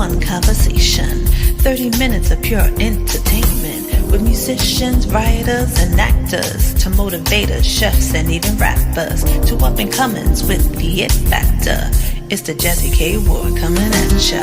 fun conversation. 30 minutes of pure entertainment with musicians, writers, and actors to motivators, chefs, and even rappers to up-and-comers with the it factor. It's the Jazzie K.Ward coming at ya.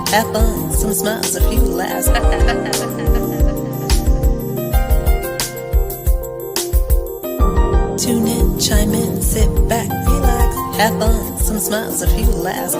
Have fun, some smiles, a few laughs. Tune in, chime in, sit back, relax. Have fun, some smiles, a few laughs.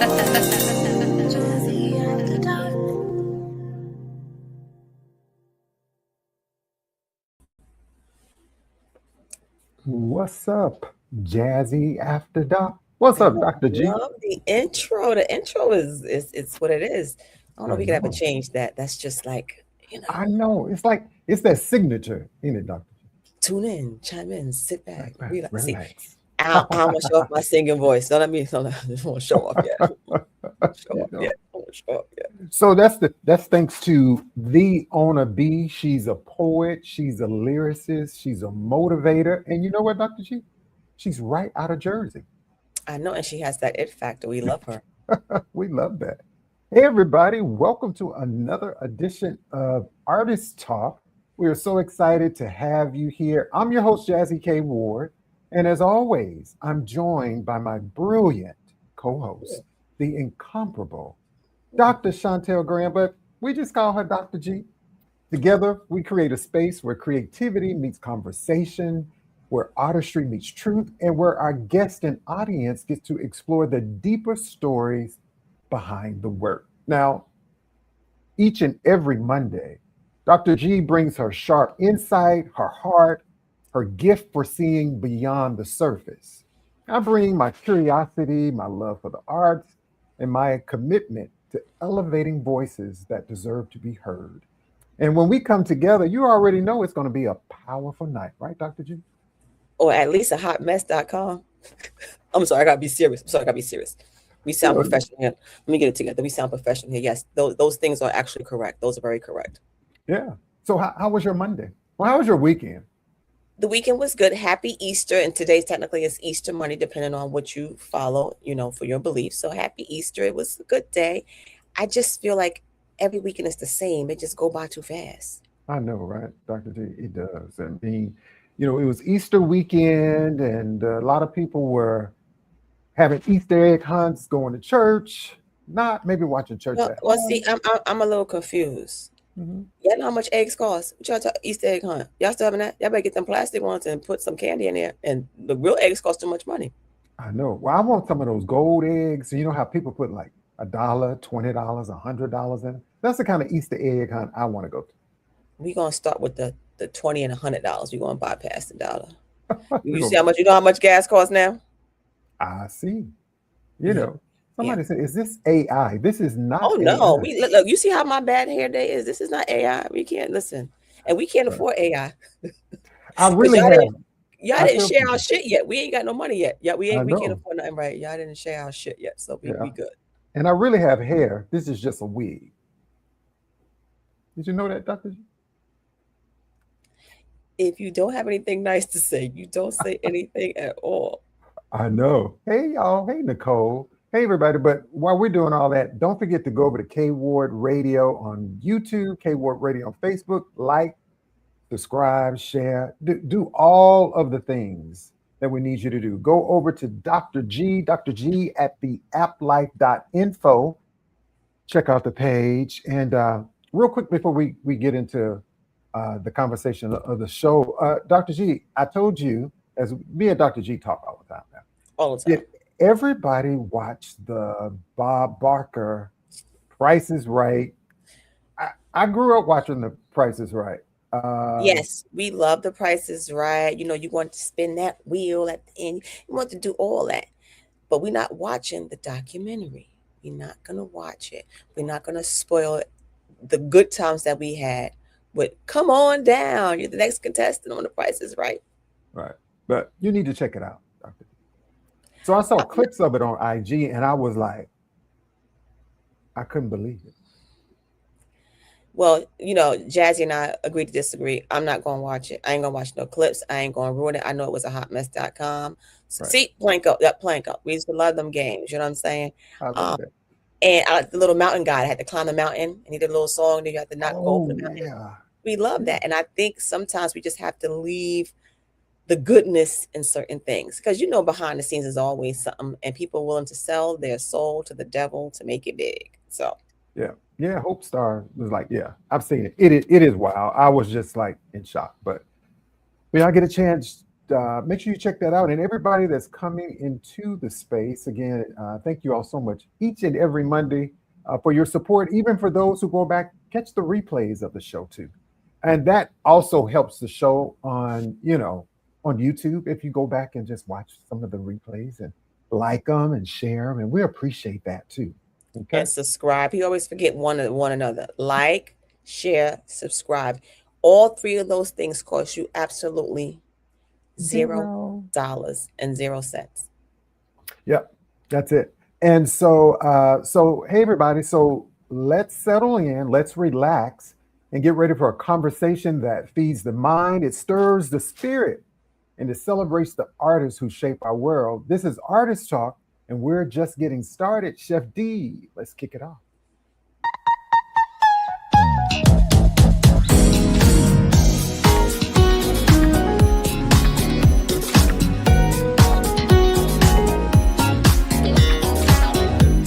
What's up, Jazzie After Dark? What's up, Dr. G? I love the intro. The intro is it's what it is. I don't know if we can ever change that. That's just like, I know. It's that signature, ain't it, Doctor? Tune in, chime in, sit back, relax. Relax. I don't want to show off my singing voice. Don't let me. I just want to show off yet. So that's thanks to the Owner B. She's a poet. She's a lyricist. She's a motivator. And you know what, Dr. G? She's right out of Jersey. I know, and she has that it factor. We love her. We love that. Hey, everybody. Welcome to another edition of Artist Talk. We are so excited to have you here. I'm your host, Jazzie K.Ward. And as always, I'm joined by my brilliant co-host, the incomparable Dr. Shontell Graham, but we just call her Dr. G. Together, we create a space where creativity meets conversation, where artistry meets truth, and where our guest and audience gets to explore the deeper stories behind the work. Now, each and every Monday, Dr. G brings her sharp insight, her heart, her gift for seeing beyond the surface. I bring my curiosity, my love for the arts, and my commitment to elevating voices that deserve to be heard. And when we come together, you already know it's going to be a powerful night, right, Dr. G? Or at least a hotmess.com. I'm sorry, I gotta be serious. We sound professional here. Let me get it together. We sound professional here. Yes, those things are actually correct. Those are very correct. Yeah. So how was your Monday? Well, how was your weekend? The weekend was good. Happy Easter. And today's technically is Easter Monday, depending on what you follow, for your beliefs. So happy Easter. It was a good day. I just feel like every weekend is the same. It just go by too fast. I know, right, Dr. G? It does. I mean, it was Easter weekend, and a lot of people were having Easter egg hunts, going to church, not maybe watching church. Well, see, I'm a little confused. Mm-hmm. Y'all know how much eggs cost? What y'all talk Easter egg hunt? Y'all still having that? Y'all better get them plastic ones and put some candy in there. And the real eggs cost too much money. I know. Well, I want some of those gold eggs. You know how people put like $1, $20, $100 in? That's the kind of Easter egg hunt I want to go to. We're gonna start with the $20 and $100. We're gonna bypass the dollar. You see how much? You know how much gas costs now? I see. Somebody said, "Is this AI?" This is not. Oh no! AI. Look. You see how my bad hair day is. This is not AI. We can't listen, and we can't afford AI. I really y'all didn't share our shit yet. We ain't got no money yet. Yeah, we can't afford nothing, right? Y'all didn't share our shit yet, so we good. And I really have hair. This is just a wig. Did you know that, Dr. G? If you don't have anything nice to say, you don't say anything at all. I know. Hey, y'all. Hey, Nicole. Hey, everybody. But while we're doing all that, don't forget to go over to K-Ward Radio on YouTube, K-Ward Radio on Facebook, like, subscribe, share, do all of the things that we need you to do. Go over to Dr.G at the applife.info. Check out the page. And real quick before we get into the conversation of the show, Dr. G, I told you, as me and Dr. G talk all the time now. All the time. Did everybody watch the Bob Barker Price is Right? I grew up watching the Price is Right. Yes, we love the Price is Right. You know, you want to spin that wheel at the end. You want to do all that. But we're not watching the documentary. We're not going to watch it. We're not going to spoil it. The good times that we had with come on down. You're the next contestant on the Price is Right. Right. But you need to check it out, Dr. So I saw clips of it on IG and I was like, I couldn't believe it. Well, you know, Jazzie and I agreed to disagree. I'm not going to watch it. I ain't going to watch no clips. I ain't going to ruin it. I know it was a hotmess.com. So, Right. see, Planko. We used to love them games. You know what I'm saying? I love it. And I like the little mountain guy. I had to climb the mountain and he did a little song. Then you have to not go over the mountain. Yeah. We love that. And I think sometimes we just have to leave the goodness in certain things. Because, you know, behind the scenes is always something. And people are willing to sell their soul to the devil to make it big. So. Yeah, Hope Star was like, yeah, I've seen it. It is wild. I was just like in shock. But when I get a chance, make sure you check that out. And everybody that's coming into the space, again, thank you all so much each and every Monday for your support. Even for those who go back, catch the replays of the show too. And that also helps the show on, you know, on YouTube. If you go back and just watch some of the replays and like them and share them, and we appreciate that too. Okay. And subscribe. You always forget one another. Like, share, subscribe. All three of those things cost you absolutely $0.00. Yep, that's it. And so hey everybody, so let's settle in, let's relax and get ready for a conversation that feeds the mind, it stirs the spirit, and it celebrates the artists who shape our world. This is Artist Talk. And we're just getting started. Chef D, let's kick it off.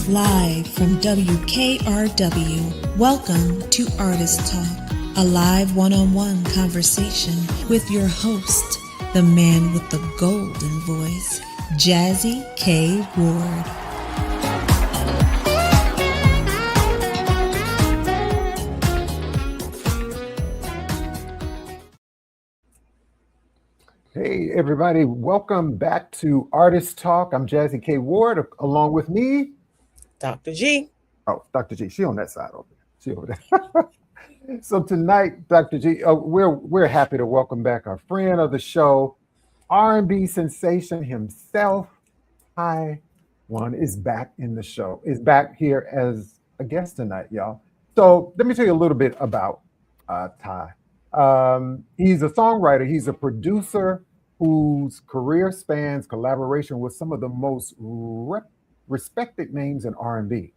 Live from WKRW, welcome to Artist Talk, a live one-on-one conversation with your host, the man with the golden voice, Jazzie K.Ward. Hey, everybody. Welcome back to Artist Talk. I'm Jazzie K.Ward. Along with me, Dr. G. Oh, Dr. G. She on that side over there. She over there. So tonight, Dr. G, we're happy to welcome back our friend of the show, R&B sensation himself, Juan is back in the show, is back here as a guest tonight, y'all. So let me tell you a little bit about Ty. He's a songwriter. He's a producer whose career spans collaboration with some of the most respected names in R&B.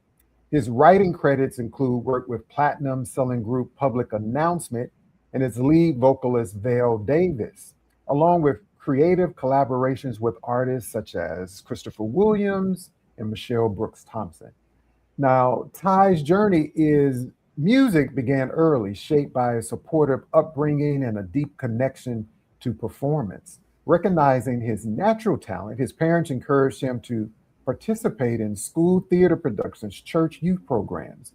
His writing credits include work with platinum-selling group Public Announcement and its lead vocalist, Vale Davis, along with creative collaborations with artists such as Christopher Williams and Michelle Brooks Thompson. Now, Ty's journey is music began early, shaped by a supportive upbringing and a deep connection to performance. Recognizing his natural talent, his parents encouraged him to participate in school theater productions, church youth programs.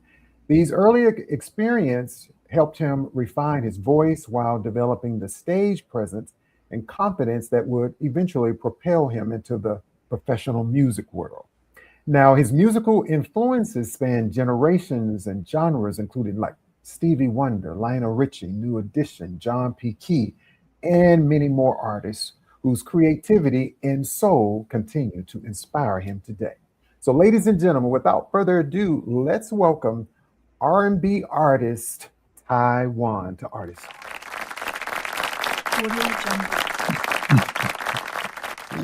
These early experiences helped him refine his voice while developing the stage presence and confidence that would eventually propel him into the professional music world. Now, his musical influences span generations and genres, including like Stevie Wonder, Lionel Richie, New Edition, John P. Key, and many more artists whose creativity and soul continue to inspire him today. So, ladies and gentlemen, without further ado, let's welcome R&B artist Ty Juan to Artist.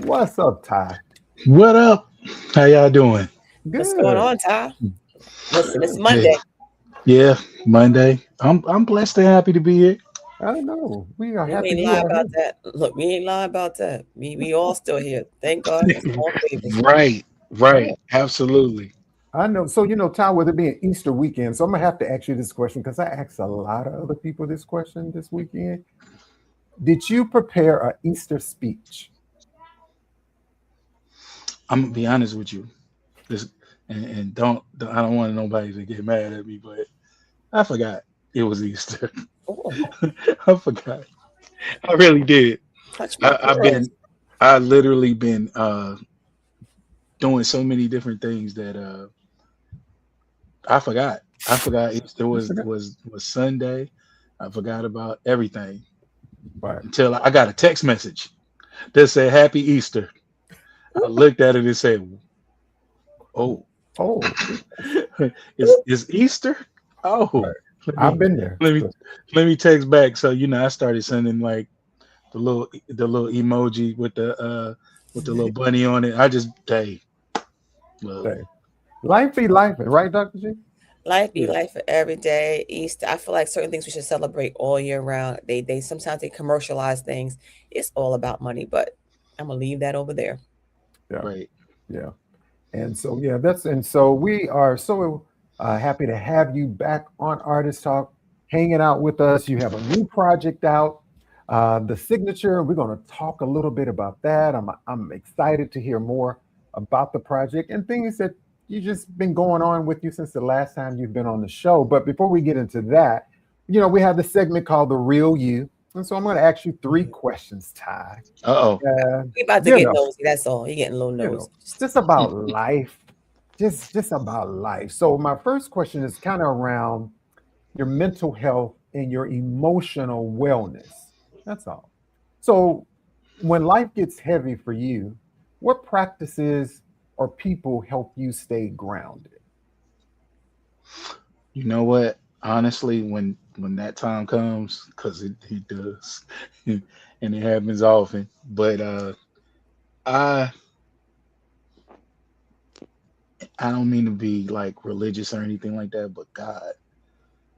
What's up, Ty? What up? How y'all doing? Good. What's going on, Ty? Listen, it's Monday. Yeah, Monday. I'm blessed and happy to be here. I don't know. We are We happy ain't you lie are about here. that. Look, we ain't lie about that. We all still here. Thank God for small favors. Right, Yeah, right, absolutely. I know. So, Ty, with it being Easter weekend, so I'm gonna have to ask you this question because I asked a lot of other people this question this weekend. Did you prepare an Easter speech? I'm gonna be honest with you. This and I don't want nobody to get mad at me, but I forgot it was Easter. Oh, I forgot. I really did. touch my I, I've pearls. been I literally been doing so many different things that I forgot. I forgot Easter You forgot? was Sunday. I forgot about everything Right. until I got a text message that said Happy Easter. I looked at it and said, "Oh, Oh, is Easter? right. Oh, let I've me been there. let me let me text back." So I started sending like the little emoji with the little bunny on it. I just look, Say, life be life, right, Dr. G? Life be Yeah. life for every day. Easter. I feel like certain things we should celebrate all year round. They sometimes they commercialize things. It's all about money, but I'm gonna leave that over there. Yeah. right. Yeah. And so, yeah, and so we are so happy to have you back on Artist Talk, hanging out with us. You have a new project out, the signature. We're going to talk a little bit about that. I'm excited to hear more about the project and things that you just been going on with you since the last time you've been on the show. But before we get into that, we have the segment called The Real You. And so I'm going to ask you three questions, Ty. Uh-oh. Uh, We about to you get know, nosy. That's all. He getting a little you know, nosy. just about life, just about life. So my first question is kind of around your mental health and your emotional wellness. That's all. So when life gets heavy for you, what practices or people help you stay grounded? You know what? Honestly, when that time comes, because it does, and it happens often. But I I don't mean to be like religious or anything like that, but God,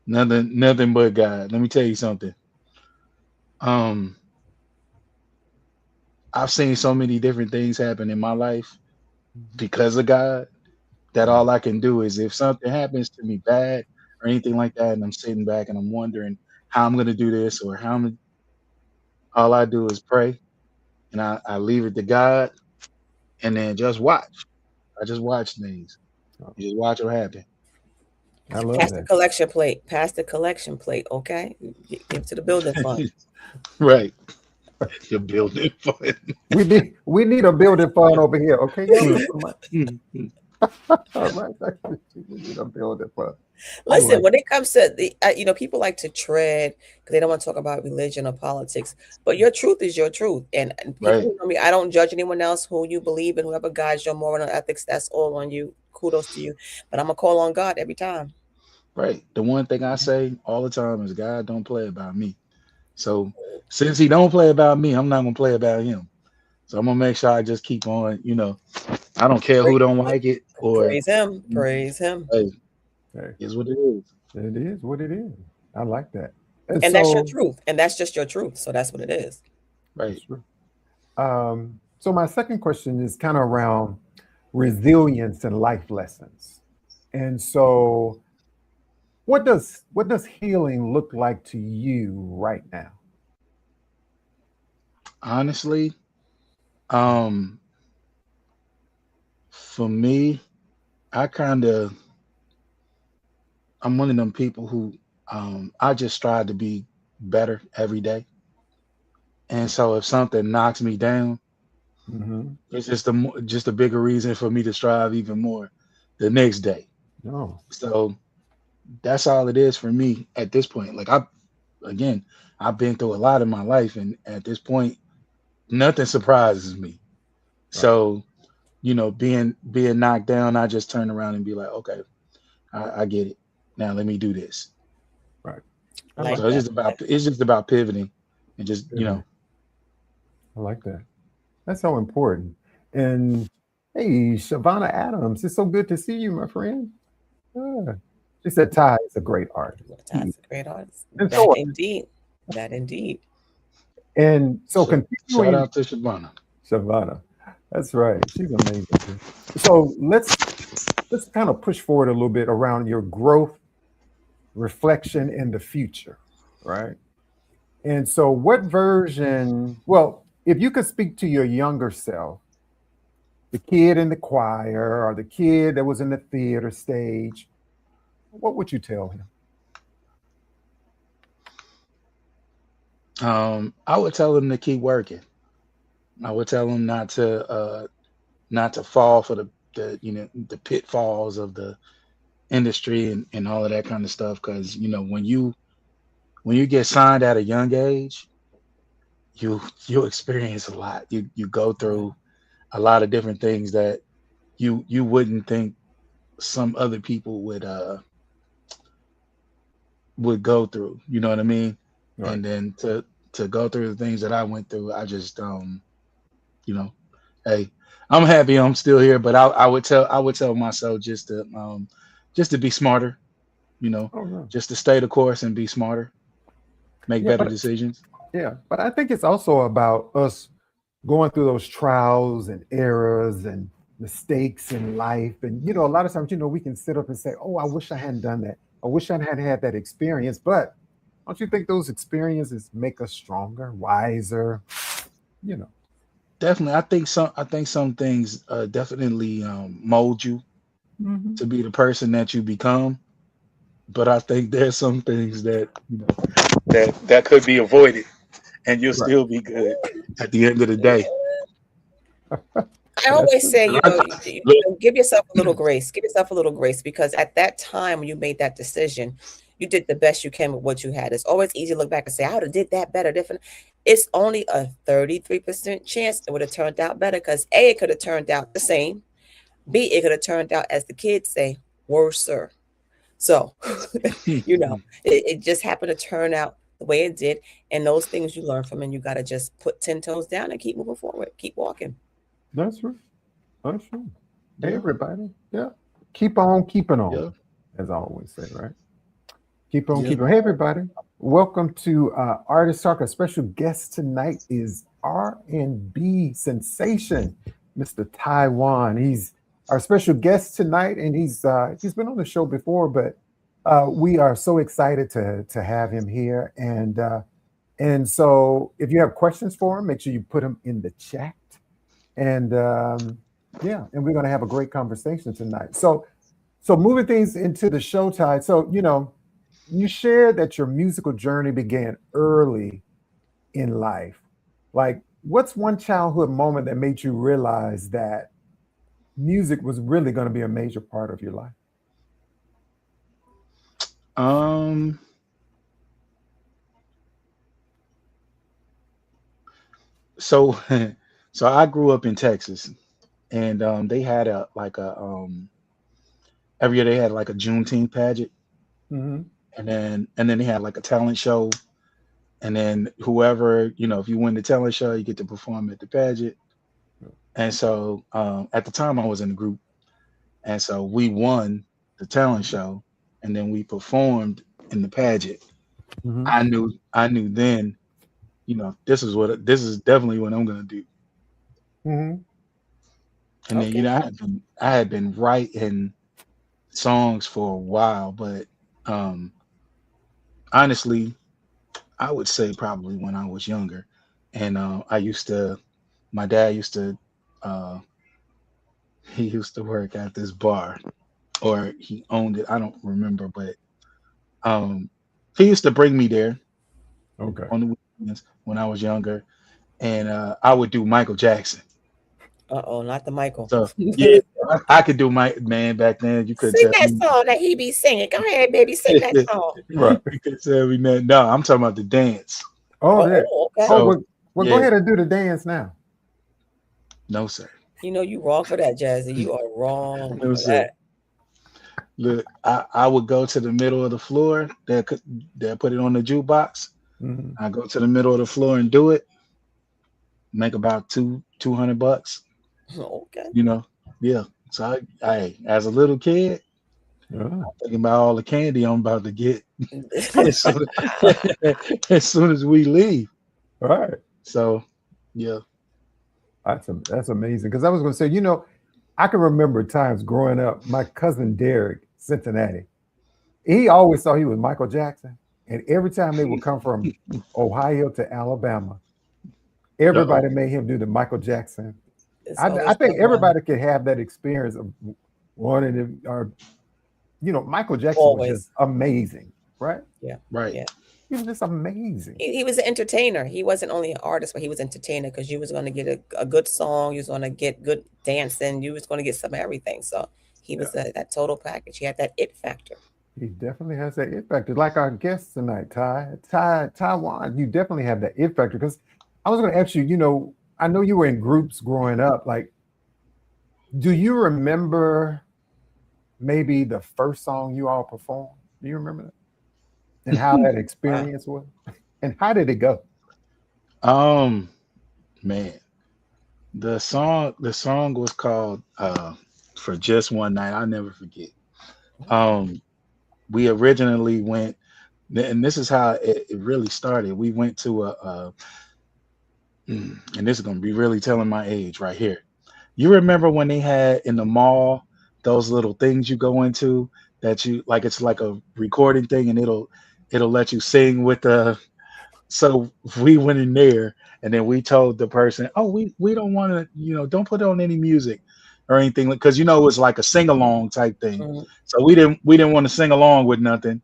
nothing but God. Let me tell you something. Um, I've seen so many different things happen in my life because of God that all I can do is if something happens to me bad or anything like that, and I'm sitting back and I'm wondering how I'm gonna do this or all I do is pray and I leave it to God and then just watch. I just watch things. Oh, You just watch what happen. I love Pass the that. collection plate. Pass the collection plate. Okay, give it to the building fund. Right. You're building fun. We need a building fund over here. Okay, y'all put some money. All right, we need a building fund. I Listen, like when it comes to the, people like to tread because they don't want to talk about religion or politics. But your truth is your truth, and people Right. who know me, I don't judge anyone else who you believe in, whoever guides your moral and ethics. That's all on you. Kudos to you. But I'm gonna call on God every time. Right. The one thing I say all the time is God don't play about me. So since he don't play about me, I'm not gonna play about him. So I'm gonna make sure I just keep on. I don't care who don't like it or Praise Him. Praise Him. hey, that. is what it is. It is what it is. I like that. And And that's your so truth. And that's just your truth. So that's what it is. Right. that's true. So my second question is kind of around resilience and life lessons. And so what does healing look like to you right now? Honestly, um, for me, I kind of I'm one of them people who I just strive to be better every day. And so if something knocks me down, Mm-hmm. it's just a bigger reason for me to strive even more the next day. No. So that's all it is for me at this point. Like again, I've been through a lot in my life, and at this point, nothing surprises me. Right. So being knocked down, I just turn around and be like, okay, I get it. Now let me do this. Right. I Like like So it's that. just about pivoting and just that. I like that. That's so important. And hey, Shavonna Adams, it's so good to see you, my friend. Yeah. She said Ty is a great artist. That's a great artist. And That so indeed. That indeed. And so So shout continuing, out to Shabana. Shavana, that's right. She's amazing too. So let's kind of push forward a little bit around your growth, reflection, and the future, right? And so, what version? Well, if you could speak to your younger self, the kid in the choir or the kid that was in the theater stage, what would you tell him? I would tell him to keep working. I would tell him not to fall for the the pitfalls of the industry and all of that kind of stuff. Because when you get signed at a young age, you experience a lot. You go through a lot of different things that you wouldn't think some other people would go through. You know what I mean? Right. And then to go through the things that I went through, I just you know, hey, I'm happy I'm still here, but I would tell myself just to be smarter, you know, Oh, no. just to stay the course and be smarter, make Yeah, better but decisions. yeah, but I think it's also about us going through those trials and errors and mistakes in life. And a lot of times, we can sit up and say, "Oh, I wish I hadn't done that. I wish I hadn't had that experience." But don't you think those experiences make us stronger, wiser? You know. Definitely, I think some things definitely mold you Hmm. to be the person that you become. But I think there's some things that that could be avoided, and you'll Right. still be good at the end of the day. I That's always true. say, Look, give yourself a little grace. Give yourself a little grace because at that time when you made that decision, you did the best you can with what you had. It's always easy to look back and say, I would have did that better, different. It's only a 33% chance it would have turned out better because A, it could have turned out the same. B, it could have turned out, as the kids say, worser. So, it just happened to turn out the way it did. And those things you learn from, and you got to just put 10 toes down and keep moving forward, keep walking. That's true. That's true. Hey, yeah, everybody. Yeah. Keep on keeping on, yeah, as I always say, right? Keep on yeah. keeping on. Hey, everybody. Welcome to Artist Talk. Our special guest tonight is R&B sensation, Mr. Taiwan. He's our special guest tonight, and he's been on the show before, but we are so excited to have him here. And so, if you have questions for him, make sure you put them in the chat. And yeah, and we're going to have a great conversation tonight. So moving things into the show tide. So you shared that your musical journey began early in life. Like, what's one childhood moment that made you realize that music was really going to be a major part of your life? Um, so so I grew up in Texas, and they had a like a every year they had like a Juneteenth pageant, Hmm. and then they had like a talent show, and then whoever if you win the talent show, you get to perform at the pageant. And so at the time I was in the group, and so we won the talent show, and then we performed in the pageant. Hmm. I knew then, this is definitely what I'm gonna do. Hmm. And then Okay. I had been writing songs for a while, but um honestly, I would say probably when I was younger, and my dad used to uh he used to work at this bar, or he owned it. I don't remember, but um he used to bring me there Okay. on the weekends when I was younger, and I would do Michael Jackson. Uh-oh, not the Michael. So yeah, I could do my man back then. You couldn't Sing tell that me. song that he be singing. Go ahead, baby, sing that song. Right. You couldn't tell me nothing. No, I'm talking about the dance. Oh, there. Okay. Oh, So well, go yeah, ahead and do the dance now. no sir, You wrong for that, Jazzy. You are wrong no for sir. that. Look, I would go to the middle of the floor. They put it on the jukebox. Hmm. I go to the middle of the floor and do it. Make about $200. Okay. You know, yeah. So I as a little kid, Yeah. Thinking about all the candy I'm about to get as soon as, soon as we leave. All right. So, yeah. That's amazing. Because I was going to say, I can remember times growing up. My cousin Derek, Cincinnati, he always thought he was Michael Jackson, and every time they would come from Ohio to Alabama, Uh-oh. everybody made him do the Michael Jackson. It's I always think someone. everybody could have that experience of wanting to, or Michael Jackson was Always. just amazing, right? Yeah. Right. Yeah. He was just amazing. He was an entertainer. He wasn't only an artist, but he was an entertainer because you was going to get a good song. You was going to get good dancing. You was going to get some of everything. So he was that total package. He had that it factor. He definitely has that it factor. Like our guest tonight, Juan, you definitely have that it factor. Because I was going to ask you, I know you were in groups growing up. Like, do you remember maybe the first song you all performed? Do you remember that? And how that experience was? And how did it go? Man, the song was called For Just One Night. I'll never forget. We originally went, and this is how it really started. We went to and this is gonna be really telling my age right here. You remember when they had in the mall those little things you go into that you like, it's like a recording thing, and it'll let you sing with the. So we went in there, and then we told the person, "Oh, we don't want to, don't put on any music or anything, because it was like a sing along type thing." Mhm. So we didn't want to sing along with nothing,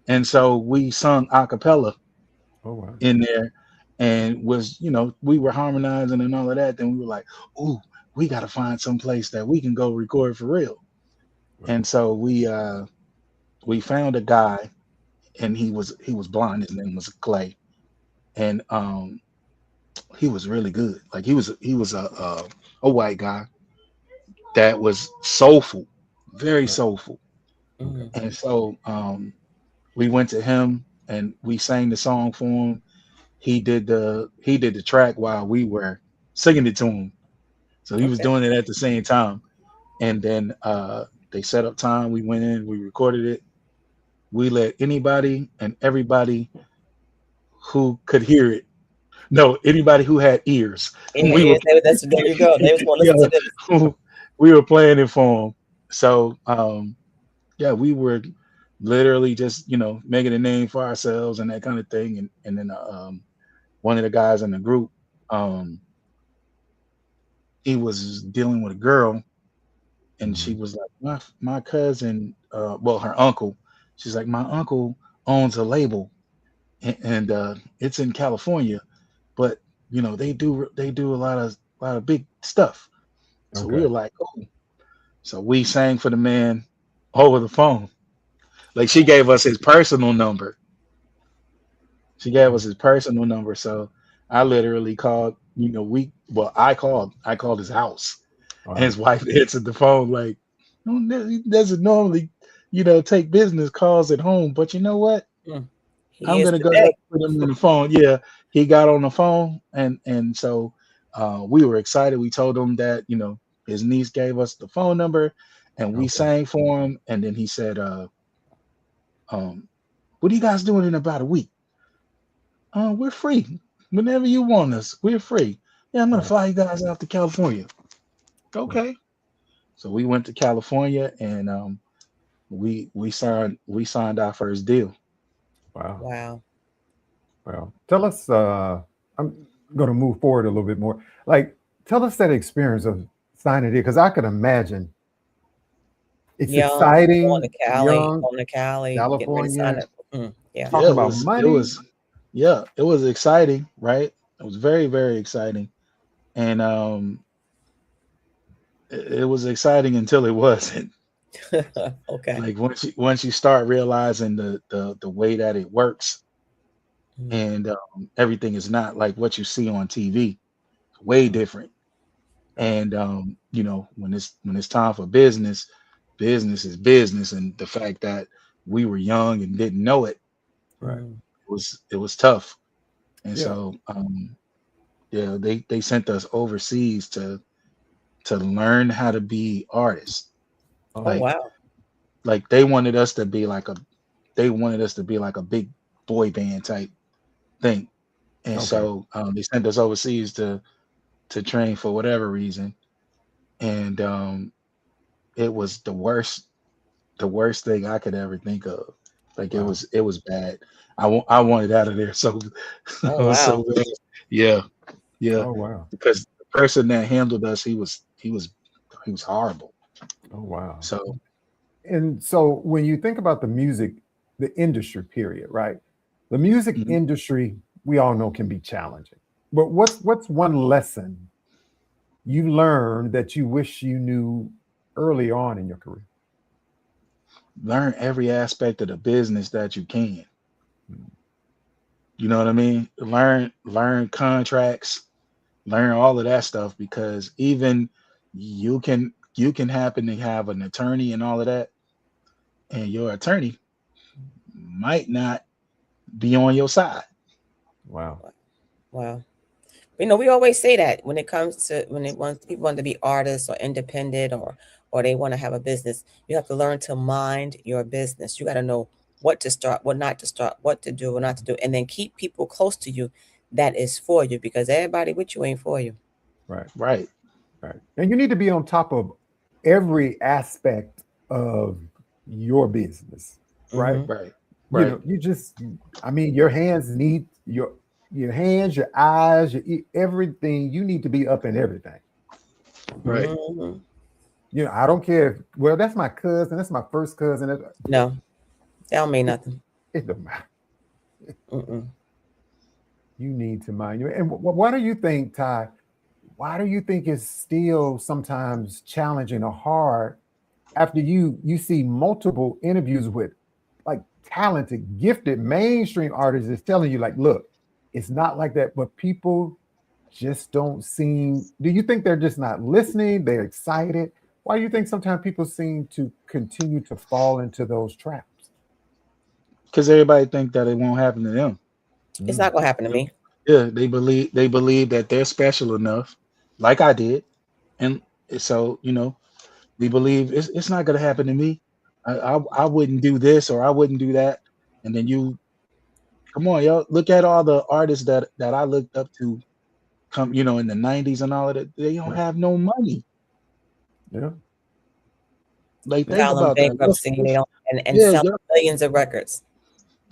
and so we sung a cappella Oh, wow. in there, and we were harmonizing and all of that. Then we were like, "Ooh, we got to find some place that we can go record for real." And so we found a guy, and he was blind. His name was Clay, and he was really good. Like he was a white guy that was soulful, very soulful. Mhm. And so we went to him and we sang the song for him. He did the track while we were singing it to him. So he was Okay. doing it at the same time. And then they set up time. We went in, we recorded it. We let anybody and everybody who could hear it. No, anybody who had ears. Yeah, We were there you go. They was going to yeah, listen to this. we were playing it for them. So yeah, we were literally just making a name for ourselves and that kind of thing. And then one of the guys in the group, um, he was dealing with a girl, and she was like, my cousin, well, her uncle. She's like, my uncle owns a label, and it's in California, but they do a lot of big stuff. So we Okay. were like, oh. So we sang for the man over the phone. Like she gave us his personal number. She gave us his personal number. So I literally called, I called his house, and Wow. his wife answered the phone like, "No, he doesn't normally, take business calls at home, but you know what? Mm. He I'm is gonna go ahead today. and put him on the phone." Yeah, he got on the phone, and so we were excited. We told him that his niece gave us the phone number, and we Okay. sang for him. And then he said, um, "What are you guys doing in about a week?" We're free whenever you want us. We're free. Yeah, I'm gonna Wow. fly you guys out to California. Okay. So we went to California, and we signed our first deal. Wow. Wow. Well, tell us, I'm going to move forward a little bit more. Like, tell us that experience of signing it, because I can imagine it's Young, exciting, young, going to Cali, getting ready to sign California, it. Yeah. Yeah, talking it about was it money. was yeah, it was exciting, right? It was very, very exciting. And it was exciting until it wasn't. Okay. Like once you start realizing the way that it works, Mm. and everything is not like what you see on TV. It's way different. Yeah. And when it's time for business, business is business. And the fact that we were young and didn't know it, Right. Mm. it was tough. And Yeah. so yeah, they sent us overseas to learn how to be artists. Oh, Oh, Like wow. like they wanted us to be like a big boy band type thing. And Okay. so they sent us overseas to train for whatever reason. And it was the worst thing I could ever think of. Like Wow. it was bad. I wanted out of there so Oh so wow. bad. Yeah, yeah. Oh wow. Because the person that handled us, he was horrible. Oh wow. So And so when you think about the music, the industry period, right? The music mhm. industry, we all know can be challenging. But what's one lesson you learned that you wish you knew early on in your career? Learn every aspect of the business that you can. Mm. You know what I mean? Learn contracts, learn all of that stuff because even you can happen to have an attorney and all of that, and your attorney might not be on your side. Wow. Wow. We always say that when it comes to people want to be artists or independent or they want to have a business, you have to learn to mind your business. You got to know what to start, what not to start, what to do, what not to do, and then keep people close to you that is for you because everybody with you ain't for you. Right. Right. Right. And you need to be on top of every aspect of your business, right? Mm-hmm. Right. You Right. know, I mean, your hands need your hands, your eyes, everything. You need to be up in everything. Right. Mm-hmm. You know, I don't care well, that's my cousin, that's my first cousin. No, that don't mean nothing. It don't matter. Mm-mm. You need to mind you. And why do you think, Ty? Why do you think it's still sometimes challenging or hard after you see multiple interviews with like talented, gifted mainstream artists is telling you like, look, it's not like that, but people just don't seem. Do you think they're just not listening? They're excited. Why do you think sometimes people seem to continue to fall into those traps? Because everybody think that it won't happen to them. It's Mm. not gonna happen to me. Yeah, they believe that they're special enough, like I did, and so they believe it's not gonna happen to me. I wouldn't do this or I wouldn't do that, and then you come on, yo, look at all the artists that I looked up to come in the '90s and all of that. They don't Yeah, have no money. yeah, Like yeah. think Filing about that. bankruptcy, they don't and Yeah, sell millions of records,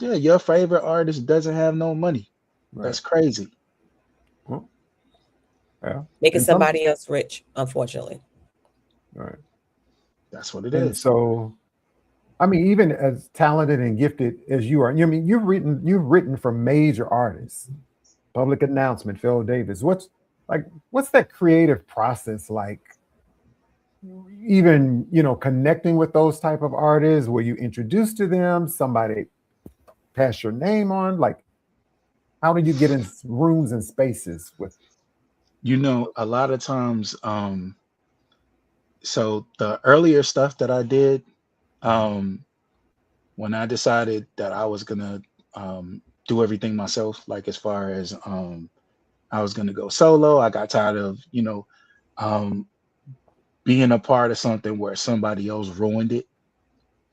your favorite artist doesn't have no money. Right. That's crazy. Well, yeah. making And some somebody else rich, unfortunately. right. That's what it And is. so I mean, even as talented and gifted as you are, I mean, you've written for major artists, Public Announcement, Phil Davis. What's that creative process like? Even connecting with those type of artists, were you introduced to them? Somebody pass your name on? Like, how do you get in rooms and spaces with? A lot of times, so the earlier stuff that I did, um, when I decided that I was gonna do everything myself, like as far as I was gonna go solo, I got tired of um, being a part of something where somebody else ruined it.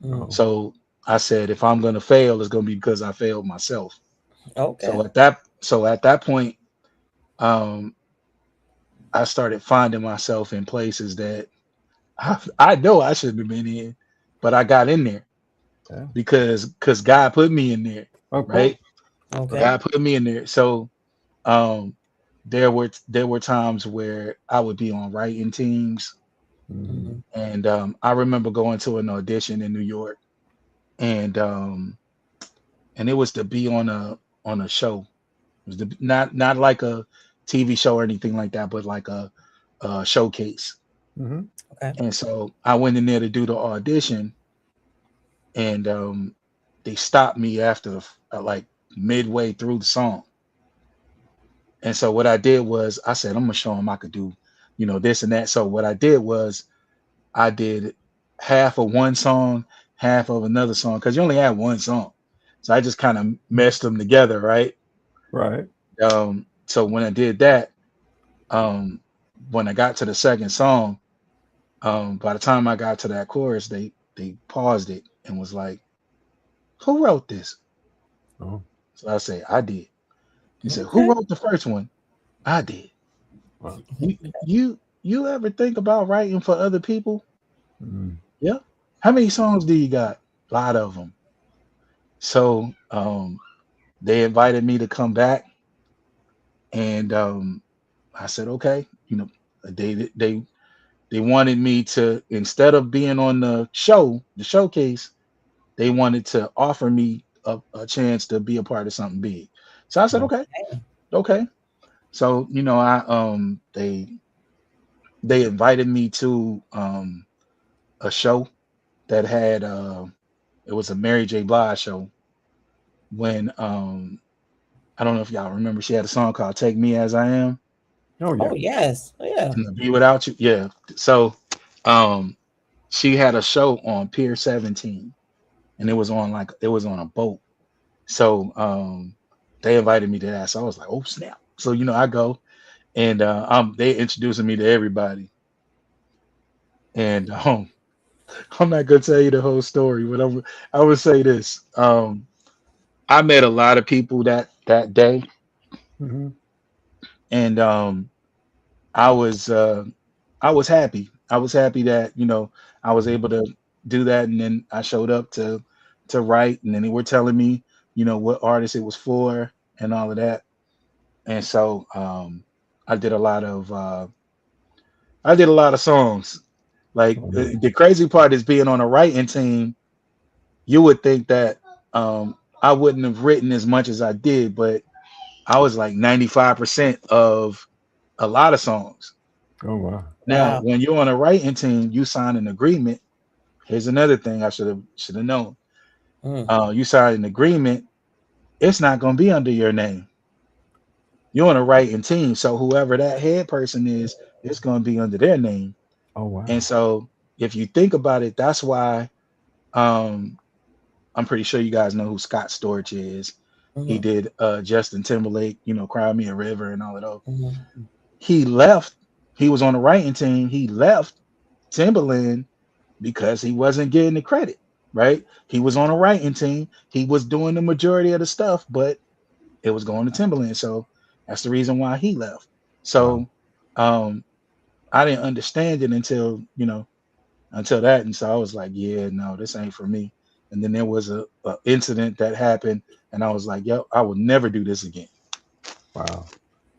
Mm. Oh, So I said, if I'm gonna fail, it's gonna be because I failed myself. Okay. So at that point, um, I started finding myself in places that I know I shouldn't have been in, but I got in there yeah, because God put me in there, of course. right? Okay. God put me in there. So um, there were times where I would be on writing teams, Mhm. Mm-hmm. and I remember going to an audition in New York, and it was to be on a show. It was not like a TV show or anything like that, but like a showcase. Mhm. Okay. And so I went in there to do the audition, and they stopped me after like midway through the song. And so what I did was I said, I'm gonna show them I could do, this and that. So what I did was I did half of one song, half of another song, because you only had one song. So I just kind of meshed them together, right? Right. So when I did that, um, when I got to the second song, by the time I got to that chorus, they paused it and was like, "Who wrote this?" Oh, So I say, "I did." He said, "Who Okay. wrote the first one?" "I did." wow. You ever think about writing for other people? Mm. Yeah. How many songs do you got? A lot of them. So they invited me to come back, and I said, okay. They wanted me to, instead of being on the showcase, they wanted to offer me a chance to be a part of something big. So I said, Oh, okay, okay. So they invited me to a show that had it was a Mary J. Blige show when I don't know if y'all remember, she had a song called "Take Me as I Am" oh yeah. Oh yes. Oh yeah. and "Be Without You." Yeah. So um she had a show on Pier 17, and it was on a boat. So they invited me to that. So I was like, oh snap. So I go, and they introducing me to everybody. And I'm not gonna tell you the whole story, but I would say this. I met a lot of people that day, Hmm. and I was uh, I was happy. I was happy that I was able to do that, and then I showed up to write, and then they were telling me what artist it was for and all of that, and so I did a lot of songs. Like Oh, no. the crazy part is being on a writing team. You would think that I wouldn't have written as much as I did, but I was like 95% of a lot of songs. Oh wow. Now, Wow. when you're on a writing team, you sign an agreement. Here's another thing I should have known. Mm. You sign an agreement. It's not going to be under your name. You're on a writing team, so whoever that head person is, it's going to be under their name. Oh And wow. so, if you think about it, that's why um, I'm pretty sure you guys know who Scott Storch is. He Mm-hmm. did Justin Timberlake, Cry Me a River and all of those. Mm-hmm. He left. He was on the writing team. He left Timberland because he wasn't getting the credit, right? He was on a writing team. He was doing the majority of the stuff, but it was going to Timberland. So that's the reason why he left. Wow. So um, I didn't understand it until that. And so I was like, yeah, no, this ain't for me. And then there was a incident that happened, and I was like, yo, I will never do this again. Wow.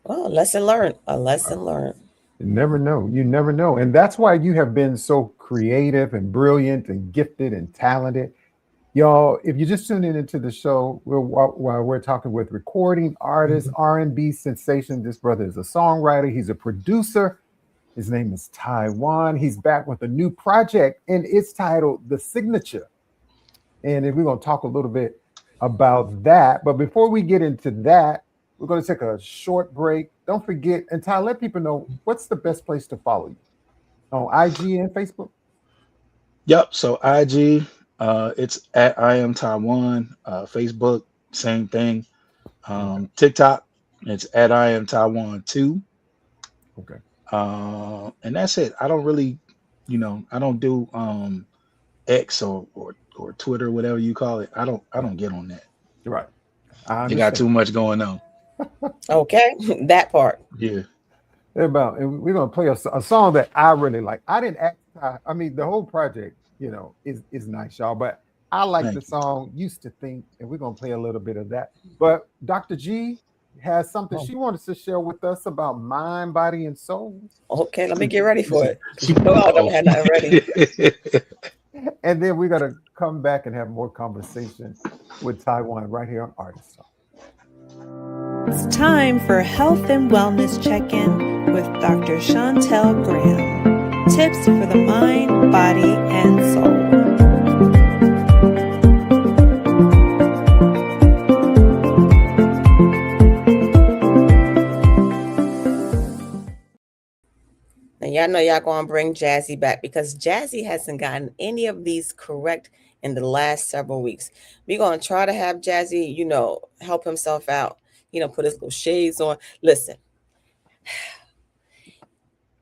Oh, lesson learned. A Wow. lesson learned. You never know. You never know. And that's why you have been so creative and brilliant and gifted and talented. Y'all, if you're just tuning into the show, while we're talking with recording artist, R&B sensation. This brother is a songwriter. He's a producer. His name is Taiwan. He's back with a new project, and it's titled The Signature. And then we're going to talk a little bit about that. But before we get into that, we're going to take a short break. Don't forget, and Ty, let people know what's the best place to follow you on IG and Facebook. Yep. So IG, it's at I am Taiwan. Facebook, same thing. Okay. TikTok, it's at I am Taiwan too. Okay. And that's it. I don't really, I don't do X or Twitter, whatever you call it. I don't get on that. You're right. I They got understand. too much going on. Okay. That part. Yeah. And we're gonna play a song that I really like. I didn't ask. I mean, the whole project, is nice, y'all. But I like the Thank you. song "Used to Think," and we're gonna play a little bit of that. But Dr. G has something Oh, she wanted to share with us about mind, body, and soul, okay. Let me get ready You for said, it. Because you know I don't uh-oh. have nothing ready. and then we're gonna come back and have more conversation with Taiwan right here on Artist Talk. It's time for Health and Wellness Check-In with Dr. Shontell Graham. Tips for the mind, body, and soul. And y'all know y'all gonna bring Jazzie back because Jazzie hasn't gotten any of these correct in the last several weeks. We're gonna try to have Jazzie, help himself out, put his little shades on. Listen,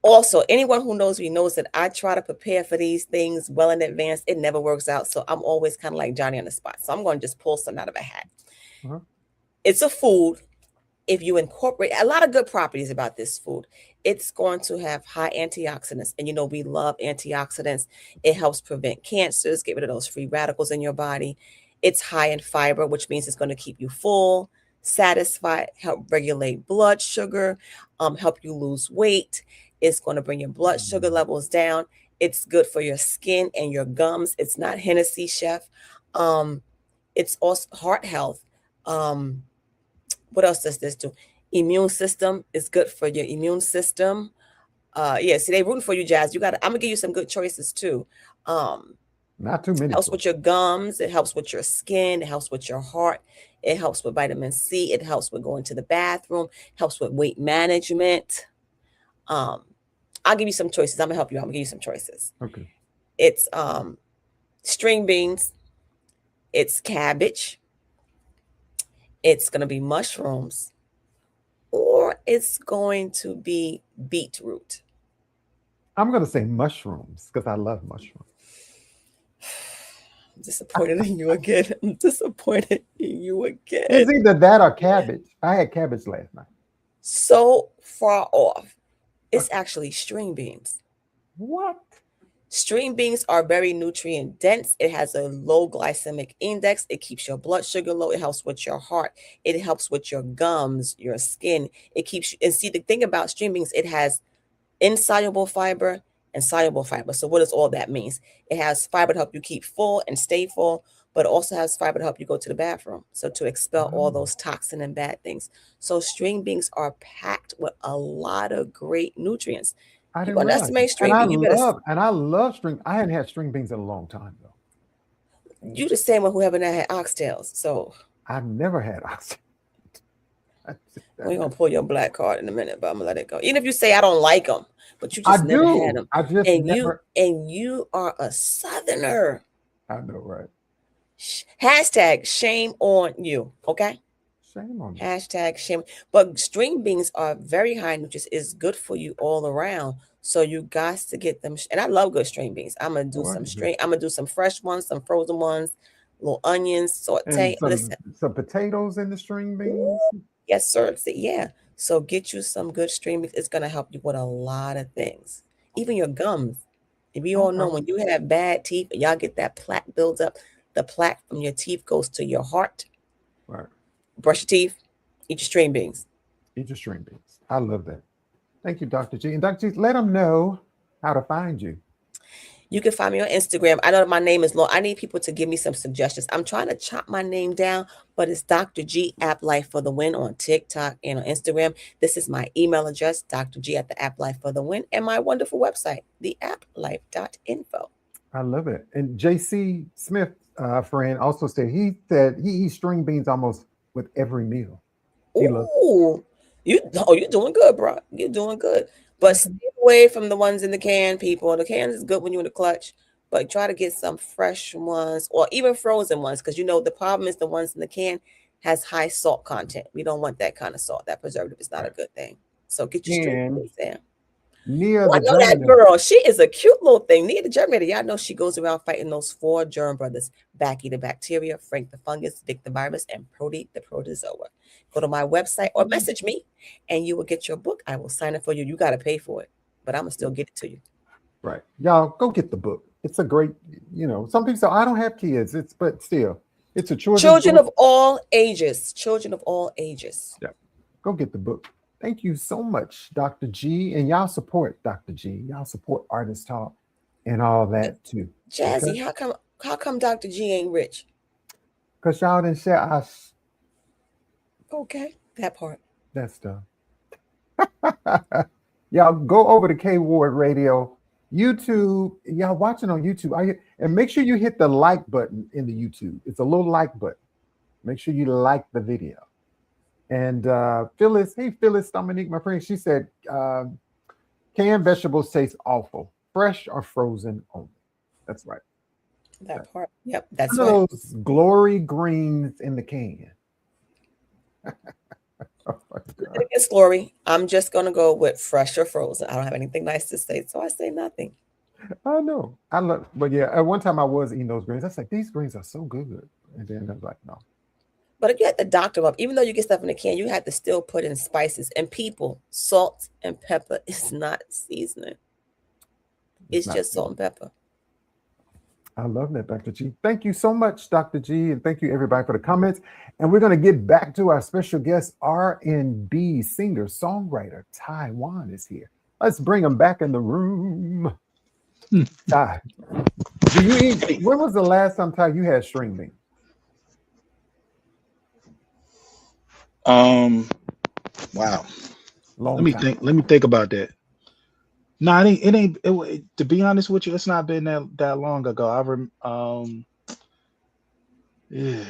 Also, anyone who knows me knows that I try to prepare for these things well in advance. It never works out. So I'm always kind of like Johnny on the spot. So I'm going to just pull some out of a hat. Uh-huh. It's a food. If you incorporate a lot of good properties about this food, it's going to have high antioxidants. And we love antioxidants. It helps prevent cancers, get rid of those free radicals in your body. It's high in fiber, which means it's going to keep you full, satisfied, help regulate blood sugar, help you lose weight. It's going to bring your blood sugar levels down. It's good for your skin and your gums. It's not Hennessy, chef. It's also heart health. What else does this do? Immune system is good for your immune system. See, they rooting for you, Jazz. I'm gonna give you some good choices too. Not too many. Helps with your gums. It helps with your skin. It helps with your heart. It helps with vitamin C. It helps with going to the bathroom. Helps with weight management. I'll give you some choices. I'm gonna help you. I'm gonna give you some choices. Okay. It's string beans. It's cabbage. It's gonna be mushrooms, or it's going to be beetroot. I'm gonna say mushrooms because I love mushrooms. I'm disappointed in you again. I'm disappointed in you again. It's either that or cabbage. I had cabbage last night. So far off. It's actually string beans. What? String beans are very nutrient dense. It has a low glycemic index. It keeps your blood sugar low. It helps with your heart. It helps with your gums, your skin. It keeps you, and see, the thing about string beans, it has insoluble fiber and soluble fiber. So what does all that mean? It has fiber to help you keep full and stay full, but it also has fiber to help you go to the bathroom. So to expel all those toxin and bad things. So string beans are packed with a lot of great nutrients. I You didn't realize. underestimate string And beans. I love string. I hadn't had string beans in a long time though. You the same one who haven't had oxtails. So I've never had oxtail. we're gonna pull your black card in a minute, but I'm gonna let it go. Even if you say I don't like them, but you just never had them. I just and never. you are a Southerner. I know, right? Hashtag shame on you. Okay. Shame on me. Hashtag shame. But string beans are very high nutrients. It's good for you all around. So you got to get them. And I love good string beans. I'm gonna do I'm gonna do some fresh ones, some frozen ones, little onions, saute. Some potatoes in the string beans. Ooh, yes, sir. Yeah. So get you some good string beans. It's gonna help you with a lot of things. Even your gums. If you all know, when you have bad teeth and y'all get that plaque builds up, the plaque from your teeth goes to your heart. Right. Brush your teeth, eat your string beans. Eat your string beans. I love that. Thank you, Dr. G. And Dr. G, let them know how to find you. You can find me on Instagram. I know my name is long. I need people to give me some suggestions. I'm trying to chop my name down, but it's Dr. G App Life for the Win on TikTok and on Instagram. This is my email address, Dr.G at the App Life for the Win, and my wonderful website, theapplife.info. I love it. And JC Smith, friend, also said he eats string beans almost with every meal. Ooh, you're doing good, bro. You're doing good. But stay away from the ones in the can, people. The can is good when you're in the clutch, but try to get some fresh ones or even frozen ones, because the problem is the ones in the can has high salt content. We don't want that kind of salt. That preservative is not a good thing. So get your string beans there. Nia, I know that girl. She is a cute little thing. Nia the Germinator. Y'all know she goes around fighting those 4 germ brothers: Backy the bacteria, Frank the fungus, Vic the virus, and Prody the protozoa. Go to my website or message me, and you will get your book. I will sign it for you. You got to pay for it, but I'm gonna still get it to you. Right, y'all go get the book. It's a great, some people say I don't have kids. But still, it's a children of all ages. Children of all ages. Yeah, go get the book. Thank you so much, Dr. G. And y'all support Dr. G. Y'all support Artist Talk and all that too. Jazzie, okay? How come Dr. G ain't rich? Because y'all didn't share us. Okay, that part. That stuff. Y'all go over to K.Ward Radio, YouTube. Y'all watching on YouTube. And make sure you hit the like button in the YouTube. It's a little like button. Make sure you like the video. And Phyllis, Dominique, my friend, she said, canned vegetables taste awful, fresh or frozen only. That's right. That part. Yep, that's right. Those glory greens in the can. Oh my God. nothing against Lori. I'm just gonna go with fresh or frozen. I don't have anything nice to say, so I say nothing. I know. I love, but yeah, at one time I was eating those greens. I was like, these greens are so good. And then I was like, no. But if you had to doctor them up, even though you get stuff in the can, you have to still put in spices. And people, salt and pepper is not seasoning. It's just salt and pepper. I love that, Dr. G. Thank you so much, Dr. G, and thank you everybody for the comments. And we're going to get back to our special guest, R&B singer, songwriter, Juan is here. Let's bring him back in the room. Ty, do you eat? When was the last time, Ty, you had string beans? Wow. Let me think about that. No, it ain't. To be honest with you, it's not been that long ago. Yeah.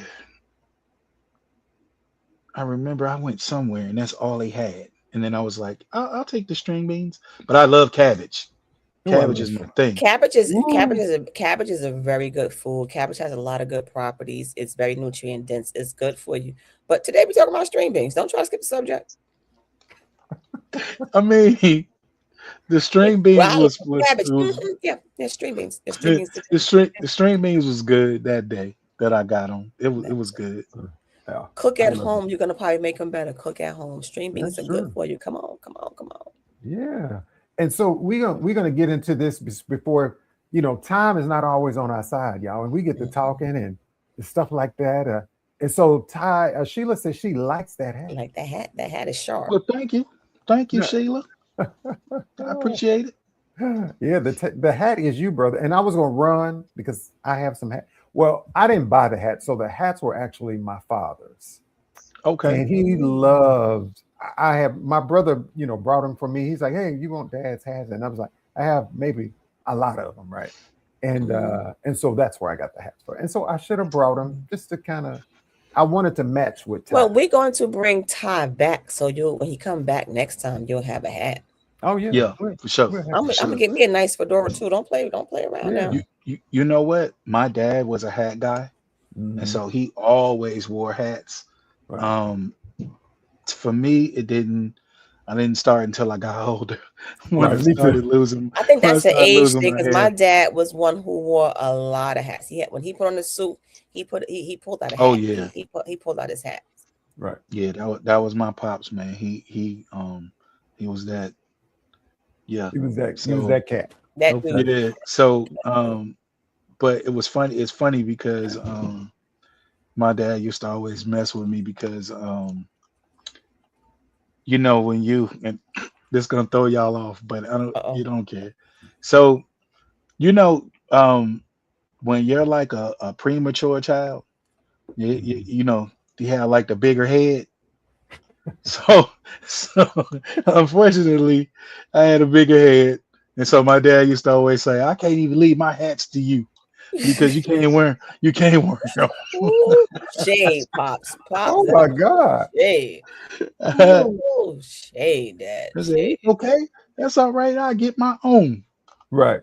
I remember I went somewhere and that's all they had, and then I was like, I'll take the string beans, but I love cabbage. Cabbage is my thing. Cabbage is a very good food. Cabbage has a lot of good properties. It's very nutrient dense. It's good for you. But today we're talking about string beans. Don't try to skip the subject. I mean, the string beans was cabbage. Yeah, string beans. The string beans was good that day that I got them. It was good. Yeah. Cook at home. You're gonna probably make them better. Cook at home. String beans are good for you. Come on. Yeah. And so we're gonna get into this before, time is not always on our side, y'all. And we get to talking and stuff like that. And so Sheila says she likes that hat. I like that hat. That hat is sharp. Well, thank you, Sheila. I appreciate it. Yeah, the hat is you, brother. And I was gonna run because I have some hat. Well, I didn't buy the hat, so the hats were actually my father's. Okay. And he loved. I have my brother, brought them for me. He's like, "Hey, you want Dad's hats?" And I was like, "I have maybe a lot of them, right?" And so that's where I got the hats for. And so I should have brought them just to kind of. I wanted to match with Ty. Well, we're going to bring Ty back, so when he come back next time, you'll have a hat. Oh yeah, yeah, for sure. I'm gonna get me a nice fedora too. Don't play around now. You know what? My dad was a hat guy, and so he always wore hats. Right. For me, I didn't start until I got older. When I started losing. I think that's an age thing because my dad was one who wore a lot of hats. When he put on the suit, he pulled out a hat. Oh yeah, he pulled out his hat. Right. Yeah, that was my pops, man. He was that. Yeah, he was that cat. That dude. Yeah. So but it was funny. It's funny because my dad used to always mess with me because when and this gonna throw y'all off, but you don't care. So when you're like a premature child, you have like the bigger head. So unfortunately, I had a bigger head, and so my dad used to always say, "I can't even leave my hats to you because you can't wear them." Shade, pops. Oh my God! Shade. Shade, Dad. Shade. Okay, that's all right. I'll get my own. Right.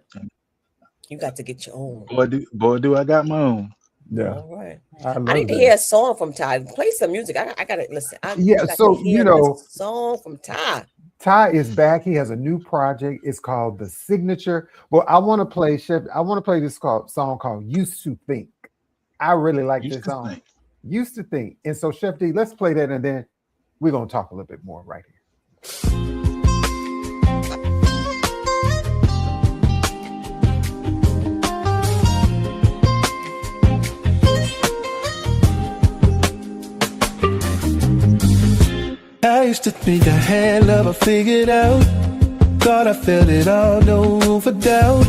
You got to get your own. Boy, do I got my own. Yeah. All right. I need to hear a song from Ty. Play some music. I gotta listen. Song from Ty. Ty is back. He has a new project. It's called The Signature. Well, I want to play this song called Used to Think. I really like this song. Used to Think. And so Chef D, let's play that and then we're gonna talk a little bit more right here. I used to think I had love, I figured out. Thought I felt it all, no room for doubt.